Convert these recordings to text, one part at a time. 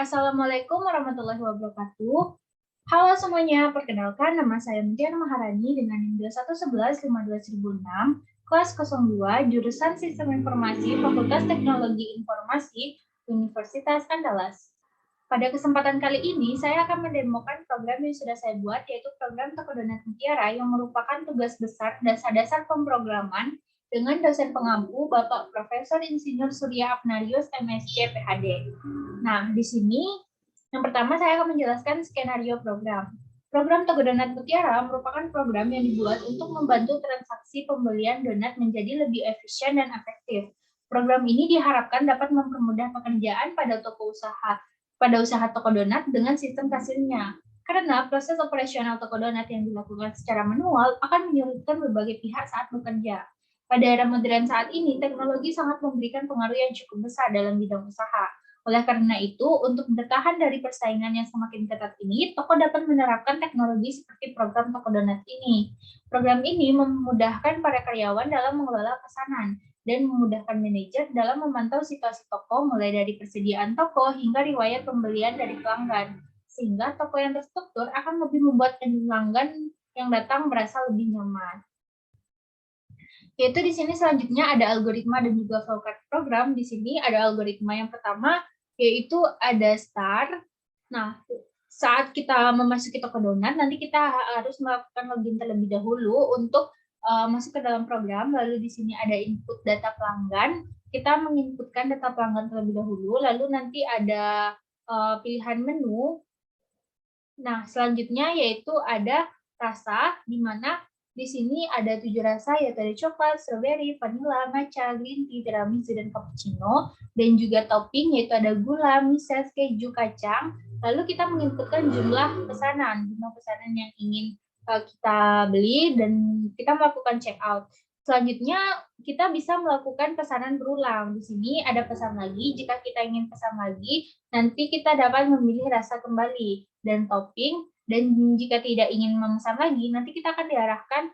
Assalamualaikum warahmatullahi wabarakatuh. Halo semuanya, perkenalkan nama saya Mutiara Maharani dengan NIM 2111521006, kelas 02, jurusan Sistem Informasi, Fakultas Teknologi Informasi, Universitas Andalas. Pada kesempatan kali ini, saya akan mendemokan program yang sudah saya buat, yaitu program Tokodonet Mutiara yang merupakan tugas besar dasar-dasar pemrograman dengan dosen pengampu Bapak Profesor Insinyur Surya Abnarius, MSc, PhD. Nah, di sini yang pertama saya akan menjelaskan skenario program. Program Tokodonet Mutiara merupakan program yang dibuat untuk membantu transaksi pembelian donat menjadi lebih efisien dan efektif. Program ini diharapkan dapat mempermudah pekerjaan pada usaha toko donat dengan sistem kasirnya. Karena proses operasional toko donat yang dilakukan secara manual akan menyulitkan berbagai pihak saat bekerja. Pada era modern saat ini, teknologi sangat memberikan pengaruh yang cukup besar dalam bidang usaha. Oleh karena itu, untuk bertahan dari persaingan yang semakin ketat ini, toko dapat menerapkan teknologi seperti program Toko Donat ini. Program ini memudahkan para karyawan dalam mengelola pesanan dan memudahkan manajer dalam memantau situasi toko mulai dari persediaan toko hingga riwayat pembelian dari pelanggan. Sehingga toko yang terstruktur akan lebih membuat pelanggan yang datang merasa lebih nyaman. Yaitu di sini selanjutnya ada algoritma dan juga flowchart program. Di sini ada algoritma yang pertama, yaitu ada start. Nah, saat kita memasuki toko donat, nanti kita harus melakukan login terlebih dahulu untuk masuk ke dalam program. Lalu di sini ada input data pelanggan. Kita menginputkan data pelanggan terlebih dahulu. Lalu nanti ada pilihan menu. Nah, selanjutnya yaitu ada rasa, di mana di sini ada 7 rasa, yaitu ada coklat, strawberry, vanilla, matcha, green tea, tiramisu, dan cappuccino. Dan juga topping, yaitu ada gula, mises, keju, kacang. Lalu kita menginputkan jumlah pesanan yang ingin kita beli, dan kita melakukan check out. Selanjutnya, kita bisa melakukan pesanan berulang. Di sini ada pesan lagi, jika kita ingin pesan lagi, nanti kita dapat memilih rasa kembali dan topping. Dan jika tidak ingin memesan lagi, nanti kita akan diarahkan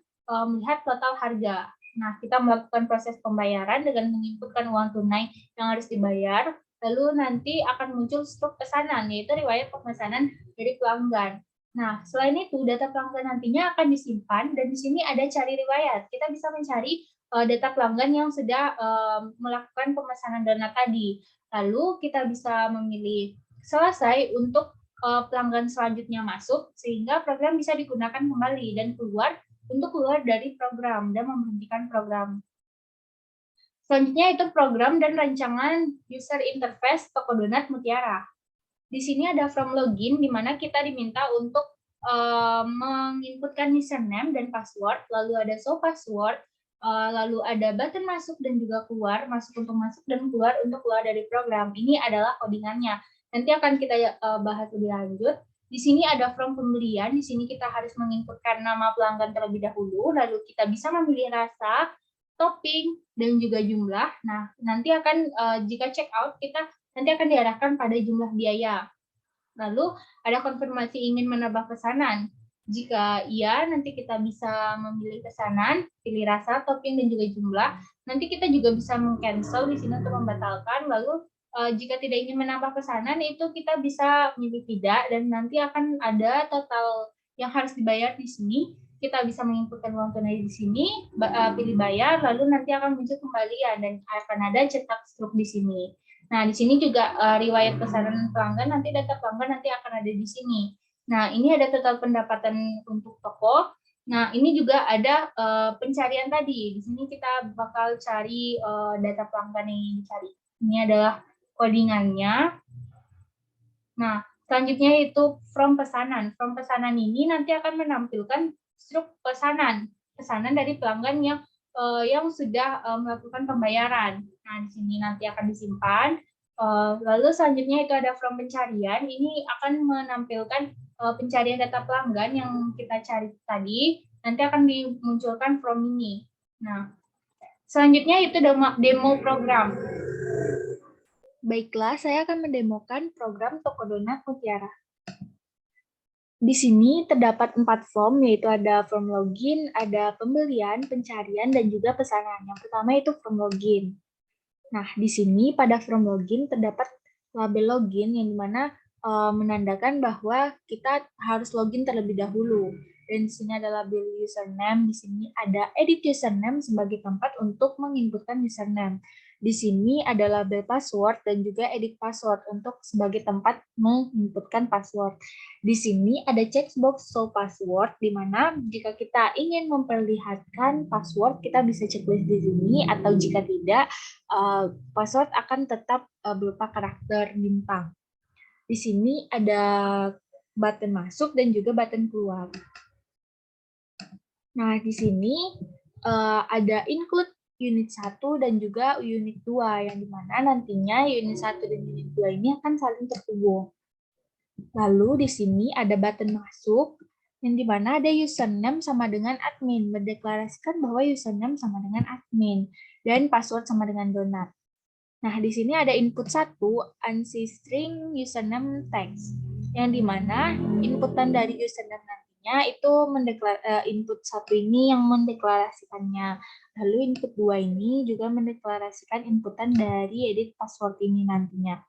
melihat total harga. Nah, kita melakukan proses pembayaran dengan menginputkan uang tunai yang harus dibayar, lalu nanti akan muncul struk pesanan, yaitu riwayat pemesanan dari pelanggan. Nah, selain itu, data pelanggan nantinya akan disimpan, dan di sini ada cari riwayat. Kita bisa mencari data pelanggan yang sudah melakukan pemesanan donat tadi. Lalu kita bisa memilih selesai untuk pelanggan selanjutnya masuk, sehingga program bisa digunakan kembali dan keluar dari program dan memberhentikan program. Selanjutnya itu program dan rancangan user interface Toko Donat Mutiara. Di sini ada form login, di mana kita diminta untuk menginputkan username dan password, lalu ada show password, lalu ada button masuk dan juga keluar, masuk untuk masuk dan keluar untuk keluar dari program. Ini adalah codingannya. Nanti akan kita bahas lebih lanjut. Di sini ada form pembelian, di sini kita harus menginputkan nama pelanggan terlebih dahulu, lalu kita bisa memilih rasa, topping, dan juga jumlah. Nah, nanti akan jika check out, kita nanti akan diarahkan pada jumlah biaya. Lalu ada konfirmasi ingin menambah pesanan. Jika iya, nanti kita bisa memilih pesanan, pilih rasa, topping, dan juga jumlah. Nanti kita juga bisa meng-cancel di sini untuk membatalkan. Lalu jika tidak ingin menambah pesanan, itu kita bisa memilih tidak, dan nanti akan ada total yang harus dibayar di sini. Kita bisa menginputkan uang tunai di sini, pilih bayar, lalu nanti akan muncul kembalian, dan akan ada cetak struk di sini. Nah, di sini juga riwayat pesanan pelanggan, nanti data pelanggan nanti akan ada di sini. Nah, ini ada total pendapatan untuk toko. Nah, ini juga ada pencarian tadi. Di sini kita bakal cari data pelanggan yang ingin dicari. Ini adalah codingannya. Nah, selanjutnya itu from pesanan. From pesanan ini nanti akan menampilkan struk pesanan dari pelanggan yang sudah melakukan pembayaran. Nah, di sini nanti akan disimpan. Lalu selanjutnya itu ada from pencarian. Ini akan menampilkan pencarian data pelanggan yang kita cari tadi. Nanti akan dimunculkan from ini. Nah, selanjutnya itu demo program. Baiklah, saya akan mendemokan program Toko Donat Mutiara. Di sini terdapat 4 form, yaitu ada form login, ada pembelian, pencarian, dan juga pesanan. Yang pertama itu form login. Nah, di sini pada form login terdapat label login yang dimana menandakan bahwa kita harus login terlebih dahulu. Dan di sini ada label username, di sini ada edit username sebagai tempat untuk menginputkan username. Di sini ada label password dan juga edit password untuk sebagai tempat menginputkan password. Di sini ada checkbox show password, di mana jika kita ingin memperlihatkan password, kita bisa checklist di sini, atau jika tidak, password akan tetap berupa karakter bintang. Di sini ada button masuk dan juga button keluar. Nah, di sini ada include unit 1 dan juga unit 2, yang dimana nantinya unit 1 dan unit 2 ini akan saling terhubung. Lalu di sini ada button masuk, yang dimana ada username sama dengan admin, mendeklarasikan bahwa username sama dengan admin, dan password sama dengan donat. Nah, di sini ada input 1, ANSI string username text, yang dimana inputan dari username nantinya itu input 1 ini yang mendeklarasikannya. Lalu input 2 ini juga mendeklarasikan inputan dari edit password ini nantinya.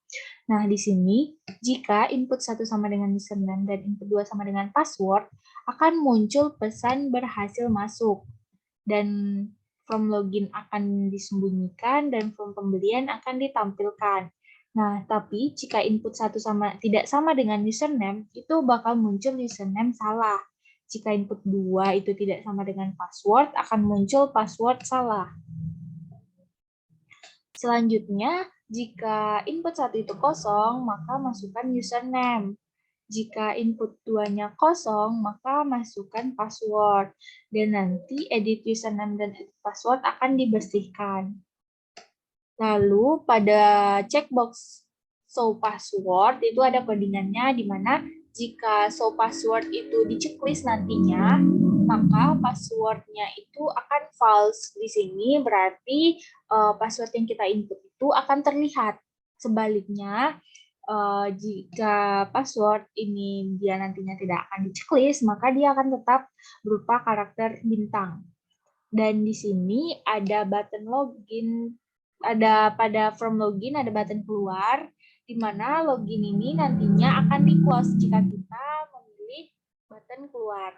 Nah, di sini jika input 1 sama dengan username dan input 2 sama dengan password, akan muncul pesan berhasil masuk. Dan form login akan disembunyikan dan form pembelian akan ditampilkan. Nah, tapi jika input 1 tidak sama dengan username, itu bakal muncul username salah. Jika input 2 itu tidak sama dengan password, akan muncul password salah. Selanjutnya, jika input 1 itu kosong, maka masukkan username. Jika input 2-nya kosong, maka masukkan password. Dan nanti edit username dan edit password akan dibersihkan. Lalu pada checkbox show password itu ada codingannya, di mana jika show password itu di-checklist nantinya, maka passwordnya itu akan false. Di sini berarti password yang kita input itu akan terlihat. Sebaliknya, jika password ini dia nantinya tidak akan di-checklist, maka dia akan tetap berupa karakter bintang. Dan di sini ada button login, ada pada form login ada button keluar, di mana login ini nantinya akan di-close jika kita memilih button keluar.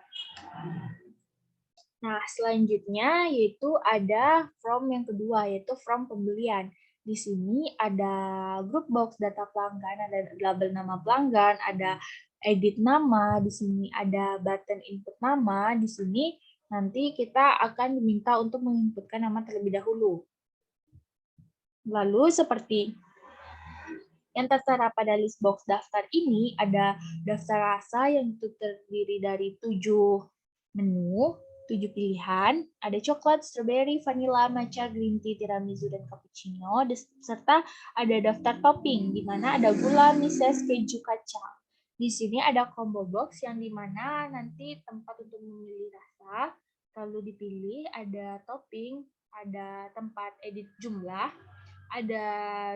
Nah, selanjutnya yaitu ada form yang kedua, yaitu form pembelian. Di sini ada group box data pelanggan, ada label nama pelanggan, ada edit nama, di sini ada button input nama, di sini nanti kita akan diminta untuk menginputkan nama terlebih dahulu. Lalu seperti yang tertera pada list box daftar ini, ada daftar rasa yang itu terdiri dari 7 menu, 7 pilihan, ada coklat, strawberry, vanilla, matcha, green tea, tiramisu, dan cappuccino, serta ada daftar topping, di mana ada gula, mises, keju, kacang. Di sini ada combo box yang dimana nanti tempat untuk memilih rasa, lalu dipilih, ada topping, ada tempat edit jumlah, ada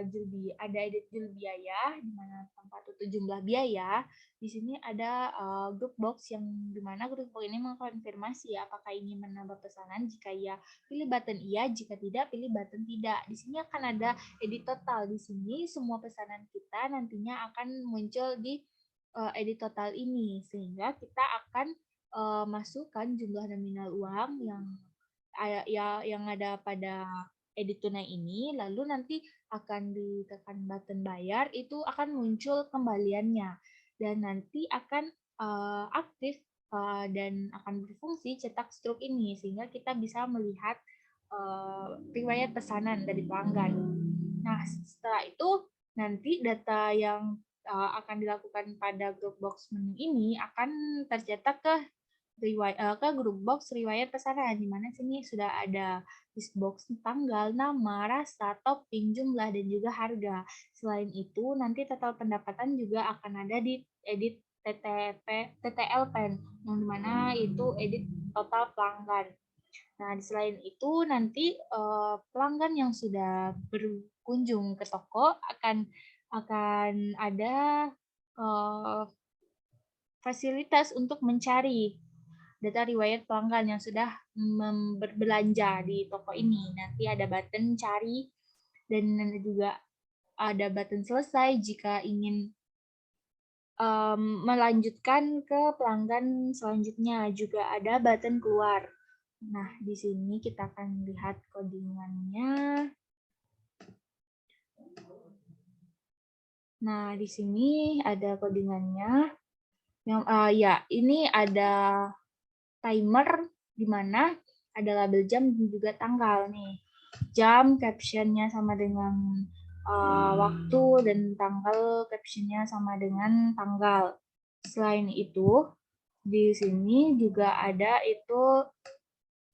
edit jumlah biaya, di mana tempat untuk jumlah biaya. Di sini ada group box yang dimana group box ini mengkonfirmasi apakah ingin menambah pesanan. Jika iya, pilih button iya. Jika tidak, pilih button tidak. Di sini akan ada edit total. Di sini semua pesanan kita nantinya akan muncul di edit total ini, sehingga kita akan masukkan jumlah nominal uang yang ada pada edit tunai ini, lalu nanti akan ditekan button bayar, itu akan muncul kembaliannya, dan nanti akan aktif dan akan berfungsi cetak struk ini, sehingga kita bisa melihat riwayat pesanan dari pelanggan. Nah, setelah itu nanti data yang akan dilakukan pada group box menu ini akan tercetak ke group box riwayat pesanan, di mana sini sudah ada list box tanggal, nama, rasa, topping, jumlah, dan juga harga. Selain itu, nanti total pendapatan juga akan ada di edit TTL pen, yang dimana itu edit total pelanggan. Nah, selain itu nanti pelanggan yang sudah berkunjung ke toko akan ada fasilitas untuk mencari data riwayat pelanggan yang sudah berbelanja di toko ini. Nanti ada button cari, dan nanti juga ada button selesai jika ingin melanjutkan ke pelanggan selanjutnya. Juga ada button keluar. Nah, di sini kita akan lihat codingannya. Nah, di sini ada codingannya. Yang ya, ini ada timer di mana ada label jam dan juga tanggal nih. Jam captionnya sama dengan waktu dan tanggal captionnya sama dengan tanggal. Selain itu, di sini juga ada itu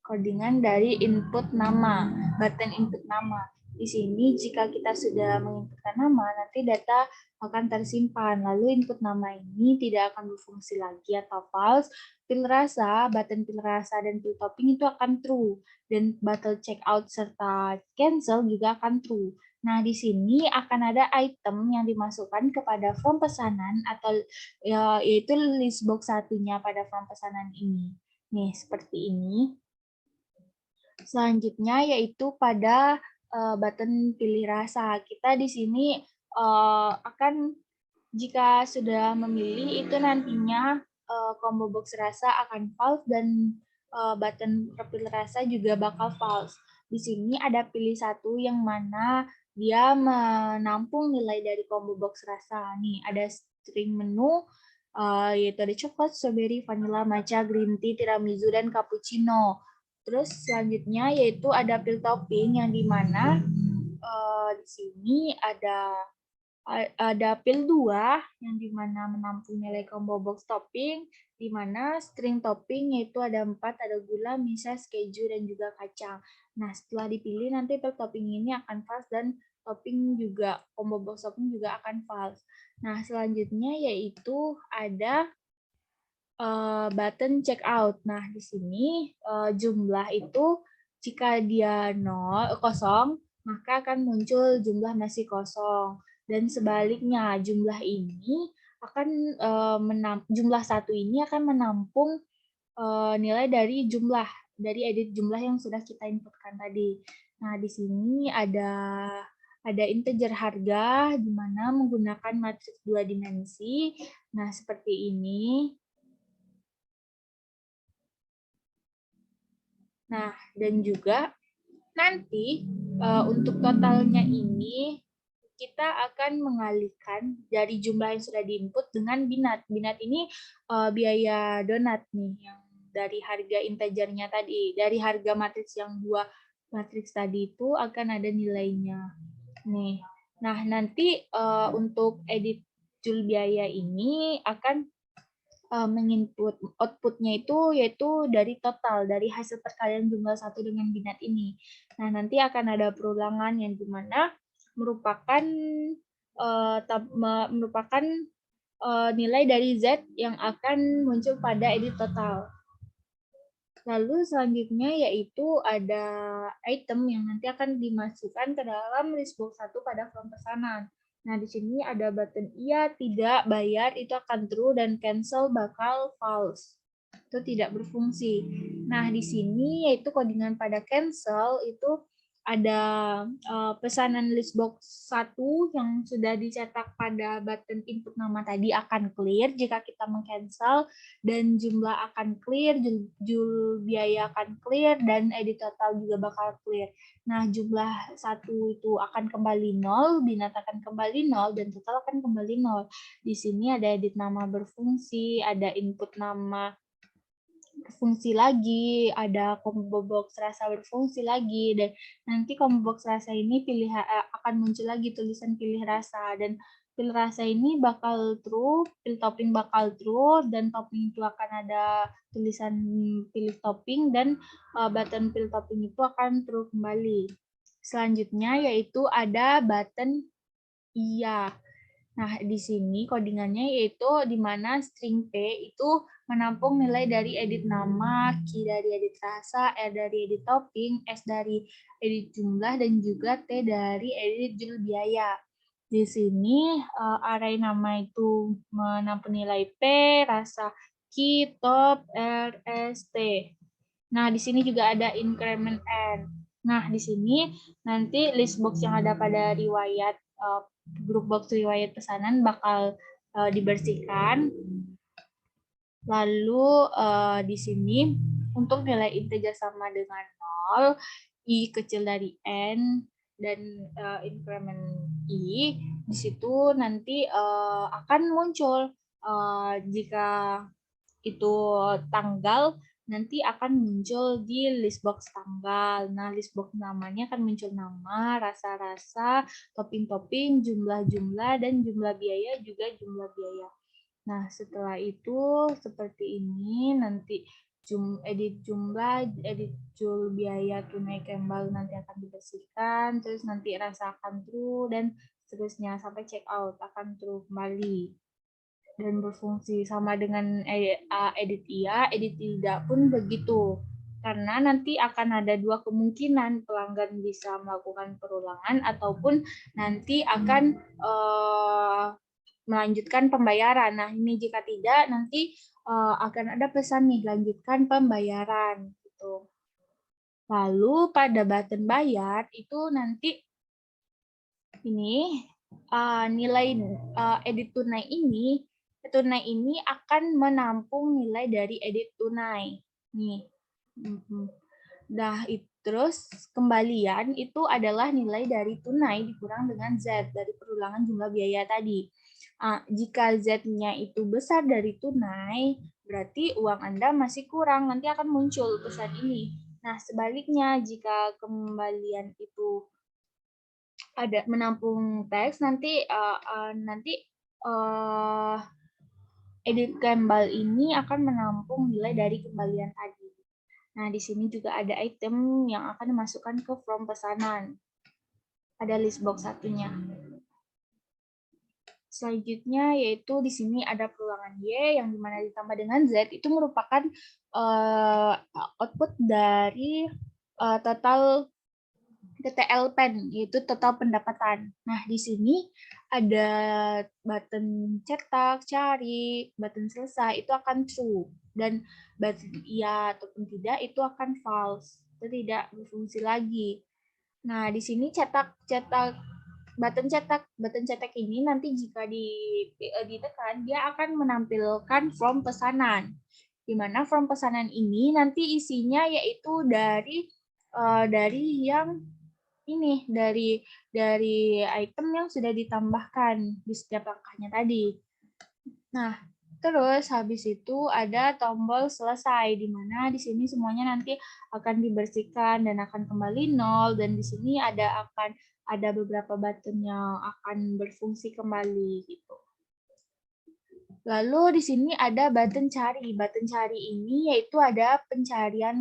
codingan dari input nama, button input nama. Di sini jika kita sudah menginputkan nama, nanti data akan tersimpan. Lalu input nama ini tidak akan berfungsi lagi atau false. Pil rasa, button pil rasa dan pil topping itu akan true. Dan button checkout serta cancel juga akan true. Nah, di sini akan ada item yang dimasukkan kepada form pesanan atau yaitu list box satunya pada form pesanan ini. Nih, seperti ini. Selanjutnya yaitu pada button pilih rasa. Kita di sini akan jika sudah memilih itu nantinya combo box rasa akan false dan button pilih rasa juga bakal false. Di sini ada pilih satu yang mana dia menampung nilai dari combo box rasa. Nih ada string menu yaitu ada coklat, strawberry, vanilla, matcha, green tea, tiramisu, dan cappuccino. Terus selanjutnya yaitu ada pil topping yang dimana di sini ada pil 2 yang dimana menampung nilai combo box topping, dimana string topping yaitu ada 4, ada gula, mises, keju, dan juga kacang. Nah setelah dipilih nanti pil topping ini akan false dan topping juga combo box topping juga akan false. Nah selanjutnya yaitu ada button checkout. Nah, di sini jumlah itu jika dia kosong, maka akan muncul jumlah masih kosong. Dan sebaliknya, jumlah ini akan jumlah satu ini akan menampung nilai dari edit jumlah yang sudah kita inputkan tadi. Nah, di sini ada integer harga di mana menggunakan matriks 2 dimensi. Nah, seperti ini. Nah, dan juga nanti untuk totalnya ini kita akan mengalihkan dari jumlah yang sudah diinput dengan binat. Binat ini biaya donat nih yang dari harga integernya tadi, dari harga matriks yang 2 matriks tadi itu akan ada nilainya. Nih. Nah, nanti untuk edit jul biaya ini akan menginput outputnya itu yaitu dari total dari hasil perkalian jumlah satu dengan binat ini. Nah nanti akan ada perulangan yang dimana merupakan nilai dari Z yang akan muncul pada edit total. Lalu selanjutnya yaitu ada item yang nanti akan dimasukkan ke dalam list box 1 pada form pesanan. Nah, di sini ada button iya, tidak, bayar, itu akan true, dan cancel bakal false. Itu tidak berfungsi. Nah, di sini yaitu codingan pada cancel itu ada pesanan list box 1 yang sudah dicetak pada button input nama tadi akan clear jika kita meng-cancel, dan jumlah akan clear, jul biaya akan clear, dan edit total juga bakal clear. Nah, jumlah 1 itu akan kembali 0, binat akan kembali 0, dan total akan kembali 0. Di sini ada edit nama berfungsi, ada input nama berfungsi lagi, ada combo box rasa berfungsi lagi, dan nanti combo box rasa ini akan muncul lagi tulisan pilih rasa, dan pil rasa ini bakal true, pil topping bakal true, dan topping itu akan ada tulisan pilih topping, dan button pil topping itu akan true kembali. Selanjutnya yaitu ada button iya. Nah, di sini codingannya yaitu di mana string P itu menampung nilai dari edit nama, Q dari edit rasa, R dari edit topping, S dari edit jumlah, dan juga T dari edit jul biaya. Di sini array nama itu menampung nilai P, rasa Q, top, R, S, T. Nah, di sini juga ada increment N. Nah, di sini nanti list box yang ada pada riwayat grup box riwayat pesanan bakal dibersihkan. Lalu di sini untuk nilai integer sama dengan 0, I kecil dari N, dan increment I, di situ nanti akan muncul jika itu tanggal, nanti akan muncul di list box tanggal. Nah, list box namanya akan muncul nama, rasa-rasa, topping-topping, jumlah-jumlah, dan jumlah biaya juga jumlah biaya. Nah, setelah itu seperti ini, nanti edit jumlah, edit biaya tunai kembali nanti akan dibersihkan, terus nanti rasa akan true, dan seterusnya sampai check out akan true kembali dan berfungsi. Sama dengan edit iya, edit tidak pun begitu. Karena nanti akan ada dua kemungkinan, pelanggan bisa melakukan perulangan ataupun nanti akan melanjutkan pembayaran. Nah, ini jika tidak, nanti akan ada pesan nih, lanjutkan pembayaran. Gitu. Lalu pada button bayar, itu nanti ini nilai edit tunai ini akan menampung nilai dari edit tunai. Nih. Nah, terus kembalian itu adalah nilai dari tunai dikurang dengan Z dari perulangan jumlah biaya tadi. Jika Z-nya itu besar dari tunai, berarti uang Anda masih kurang, nanti akan muncul pesan ini. Nah, sebaliknya jika kembalian itu ada menampung teks, nanti edit kembal ini akan menampung nilai dari kembalian tadi. Nah, di sini juga ada item yang akan dimasukkan ke form pesanan. Ada list box satunya. Selanjutnya yaitu di sini ada perulangan Y yang dimana ditambah dengan Z itu merupakan output dari total TTL pen, yaitu total pendapatan. Nah, di sini ada button cetak, cari, button selesai, itu akan true. Dan button iya ataupun tidak, itu akan false. Itu tidak berfungsi lagi. Nah, di sini button cetak ini nanti jika ditekan, dia akan menampilkan form pesanan. Di mana form pesanan ini nanti isinya yaitu dari yang ini dari item yang sudah ditambahkan di setiap langkahnya tadi. Nah, terus habis itu ada tombol selesai di mana di sini semuanya nanti akan dibersihkan dan akan kembali 0 dan di sini akan ada beberapa button yang akan berfungsi kembali gitu. Lalu di sini ada button cari. Button cari ini yaitu ada pencarian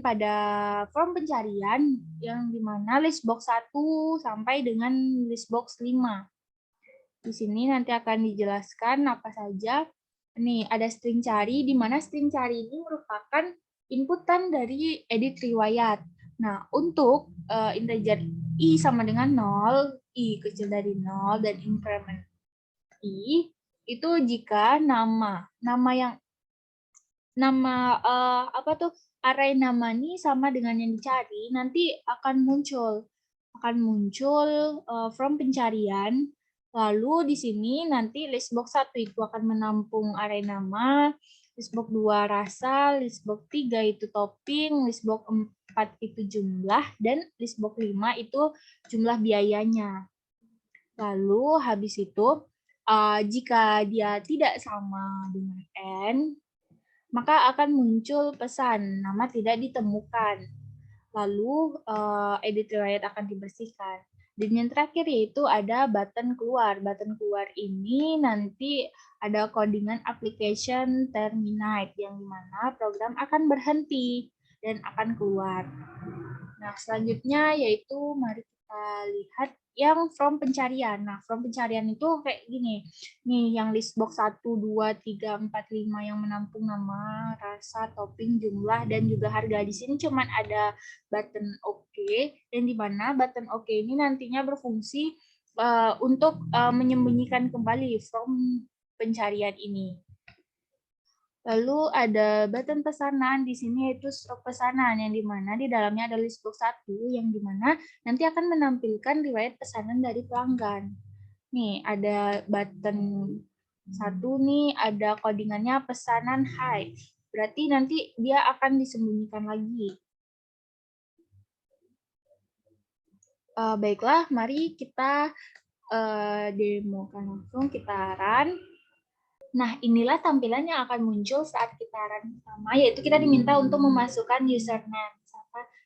pada form pencarian yang dimana list box 1 sampai dengan list box 5. Di sini nanti akan dijelaskan apa saja. Nih, ada string cari, di mana string cari ini merupakan inputan dari edit riwayat. Nah, untuk integer I sama dengan 0, I kecil dari 0, dan increment I, itu jika nama array nama ini sama dengan yang dicari, nanti akan muncul from pencarian. Lalu di sini nanti list box 1 itu akan menampung array nama, list box 2 rasa, list box 3 itu topping, list box 4 itu jumlah, dan list box 5 itu jumlah biayanya. Lalu habis itu jika dia tidak sama dengan N, maka akan muncul pesan nama tidak ditemukan. Lalu edit riwayat akan dibersihkan. Dan yang terakhir yaitu ada button keluar. Button keluar ini nanti ada codingan application terminate yang dimana program akan berhenti dan akan keluar. Nah, selanjutnya yaitu mari kita lihat yang from pencarian. Nah, from pencarian itu kayak gini. Nih, yang list box 1, 2, 3, 4, 5 yang menampung nama, rasa, topping, jumlah, dan juga harga. Di sini cuman ada button OK, dan di mana button OK ini nantinya berfungsi untuk menyembunyikan kembali from pencarian ini. Lalu ada button pesanan di sini, yaitu stroke pesanan yang dimana di dalamnya ada list box 1 yang dimana nanti akan menampilkan riwayat pesanan dari pelanggan. Nih ada button 1 nih, ada codingannya pesanan high. Berarti nanti dia akan disembunyikan lagi. Baiklah, mari kita demokan langsung, kita run. Nah, inilah tampilan yang akan muncul saat kita run pertama, yaitu kita diminta untuk memasukkan username.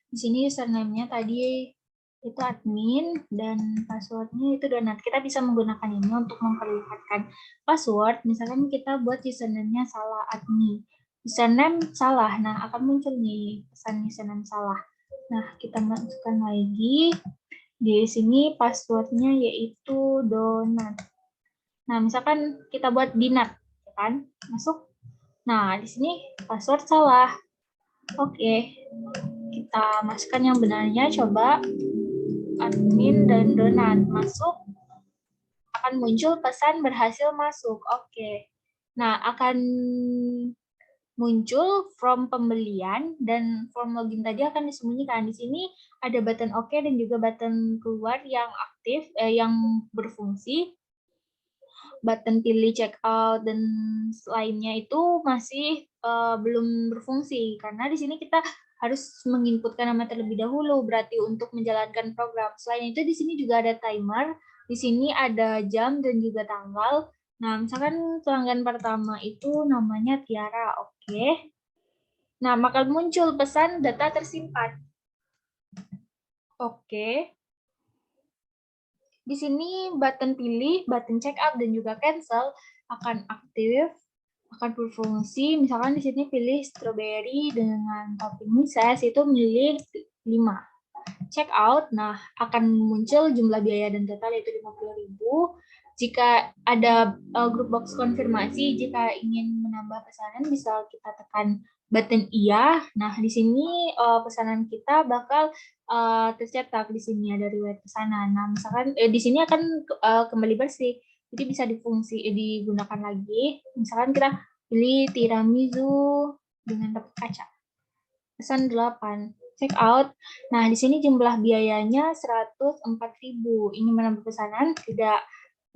Di sini username-nya tadi itu admin dan password-nya itu donat. Kita bisa menggunakan ini untuk memperlihatkan password. Misalkan kita buat username-nya salah admin. Username salah, nah akan muncul nih pesan username salah. Nah, kita masukkan lagi. Di sini password-nya yaitu donat. Nah, misalkan kita buat dinat, kan? Masuk. Nah, di sini password salah. Oke. Kita masukkan yang benarnya, coba admin dan donat masuk. Akan muncul pesan berhasil masuk. Oke. Nah, akan muncul form pembelian dan form login tadi akan disembunyikan. Di sini ada button OK dan juga button keluar yang aktif, yang berfungsi. Button pilih checkout dan lainnya itu masih belum berfungsi karena di sini kita harus menginputkan nama terlebih dahulu berarti untuk menjalankan program. Selain itu di sini juga ada timer, di sini ada jam dan juga tanggal. Nah, misalkan pelanggan pertama itu namanya Tiara, oke. Nah, maka muncul pesan data tersimpan. Oke. Di sini button pilih, button check out dan juga cancel akan aktif, akan berfungsi. Misalkan di sini pilih strawberry dengan topping mises, itu milih 5. Check out, nah akan muncul jumlah biaya dan total yaitu 50.000. Jika ada group box konfirmasi, jika ingin menambah pesanan bisa kita tekan button iya. Nah, di sini pesanan kita bakal tercetak di sini ada riwayat pesanan. Nah, misalkan di sini akan kembali bersih. Jadi bisa digunakan lagi. Misalkan kita pilih tiramisu dengan tepung kaca. Pesan 8. Check out. Nah, di sini jumlah biayanya 104.000. Ini menambah pesanan, tidak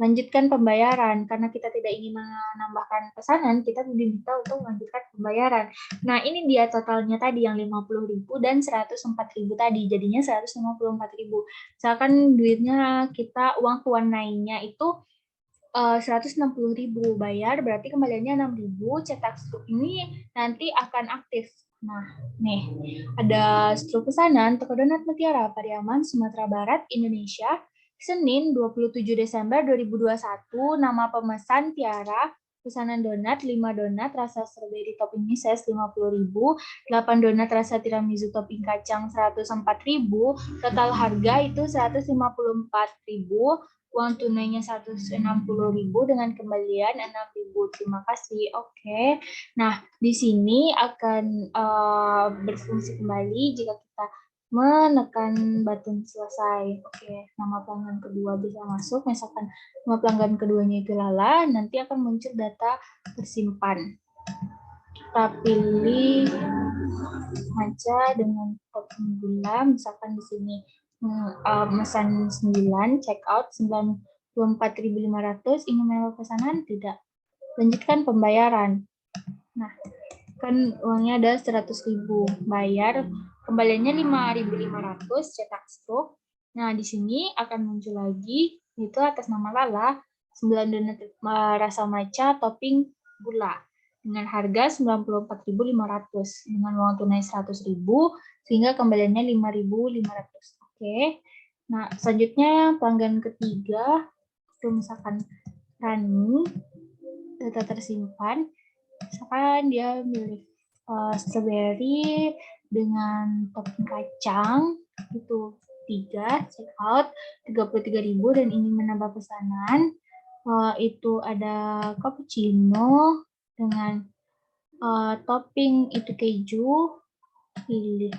lanjutkan pembayaran. Karena kita tidak ingin menambahkan pesanan, kita diminta untuk melanjutkan pembayaran. Nah, ini dia totalnya tadi yang 50.000 dan 104.000 tadi. Jadinya 154.000. Misalkan duitnya kita, uang tunainya itu 160.000 bayar, berarti kembaliannya 6.000. Cetak struk ini nanti akan aktif. Nah, nih ada struk pesanan Toko Donat Mutiara, Pariaman, Sumatera Barat, Indonesia, Senin 27 Desember 2021. Nama pemesan Tiara, pesanan donat 5 donat rasa strawberry topping mises 50.000, 8 donat rasa tiramisu topping kacang 104.000, total harga itu 154.000. Uang tunainya 160.000 dengan kembalian 6.000. Terima kasih. Oke. Nah, di sini akan berfungsi kembali jika kita menekan button selesai. Oke, nama pelanggan kedua bisa masuk. Misalkan nama pelanggan keduanya itu Lala, nanti akan muncul data tersimpan. Kita pilih saja dengan topping gula, misalkan di sini memesan 9, check out 94.500, ingin menambah pesanan, tidak. Lanjutkan pembayaran. Nah, kan uangnya ada 100.000, bayar, kembaliannya 5.500, cetak struk. Nah, di sini akan muncul lagi, itu atas nama Lala, 9 donat rasa matcha, topping gula, dengan harga 94.500, dengan uang tunai 100.000, sehingga kembaliannya 5.500. Oke. Nah, selanjutnya pelanggan ketiga, itu misalkan Rani, data tersimpan, misalkan dia milih strawberry dengan topping kacang, itu 3, check out 33.000 dan ingin menambah pesanan, itu ada cappuccino dengan topping itu keju, pilih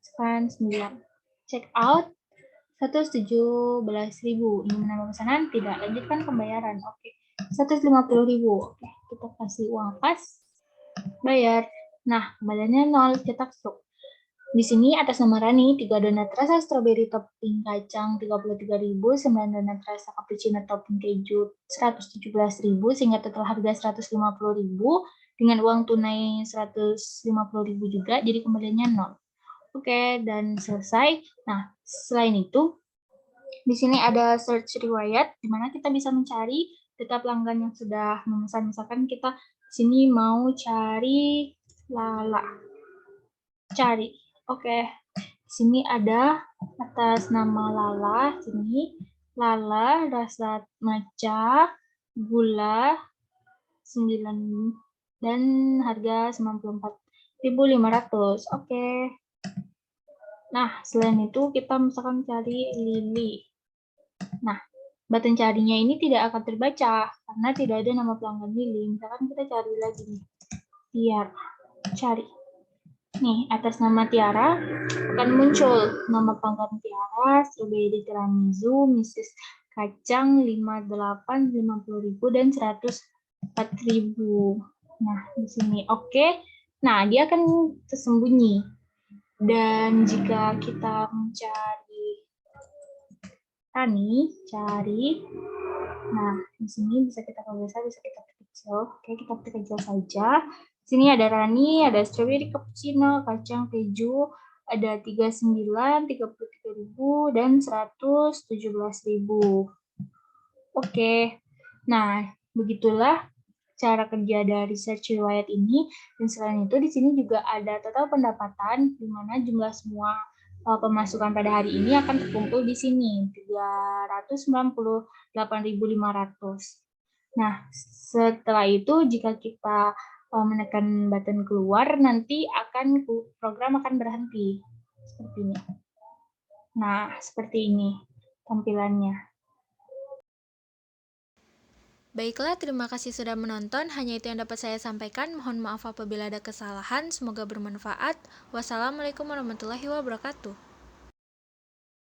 sekarang 9, check out 117.000, ingin menambah pesanan, tidak, lanjutkan pembayaran. Oke, 150.000. Oke, kita kasih uang pas. Bayar. Nah, kembaliannya 0, cetak struk. Di sini atas nama Rani, 3 donat rasa stroberi topping kacang 33.000, 9 donat rasa cappuccino topping keju 117.000, sehingga total harga 150.000, dengan uang tunai 150.000 juga, jadi kembaliannya 0. Oke, dan selesai. Nah, selain itu, di sini ada search riwayat, di mana kita bisa mencari data pelanggan yang sudah memesan. Misalkan kita di sini mau cari Lala. Cari. Oke. Di sini ada atas nama Lala, sini Lala rasa matcha, gula 9 dan harga 94.500. Oke. Nah, selain itu kita misalkan cari Lili. Nah, button carinya ini tidak akan terbaca karena tidak ada nama pelanggan Lili. Misalkan kita cari lagi nih. Biar cari. Nih, atas nama Tiara akan muncul nama pelanggan Tiara, strawberry tiramisu, Mrs. Kacang 58, 50.000 dan 104.000. Nah, di sini oke. Nah, dia akan tersembunyi. Dan jika kita mencari Rani, cari. Nah, di sini bisa kita perbesar, bisa kita perkecil. Oke, kita perkecil saja. Di sini ada Rani, ada strawberry cappuccino, kacang keju, ada 39, 33.000 dan 117.000. Oke. Nah, begitulah cara kerja dari search riwayat ini. Dan selain itu di sini juga ada total pendapatan di mana jumlah semua pemasukan pada hari ini akan terkumpul di sini 398.500. Nah, setelah itu jika kita menekan button keluar, nanti program akan berhenti seperti ini. Nah, seperti ini tampilannya. Baiklah, terima kasih sudah menonton. Hanya itu yang dapat saya sampaikan. Mohon maaf apabila ada kesalahan. Semoga bermanfaat. Wassalamualaikum warahmatullahi wabarakatuh.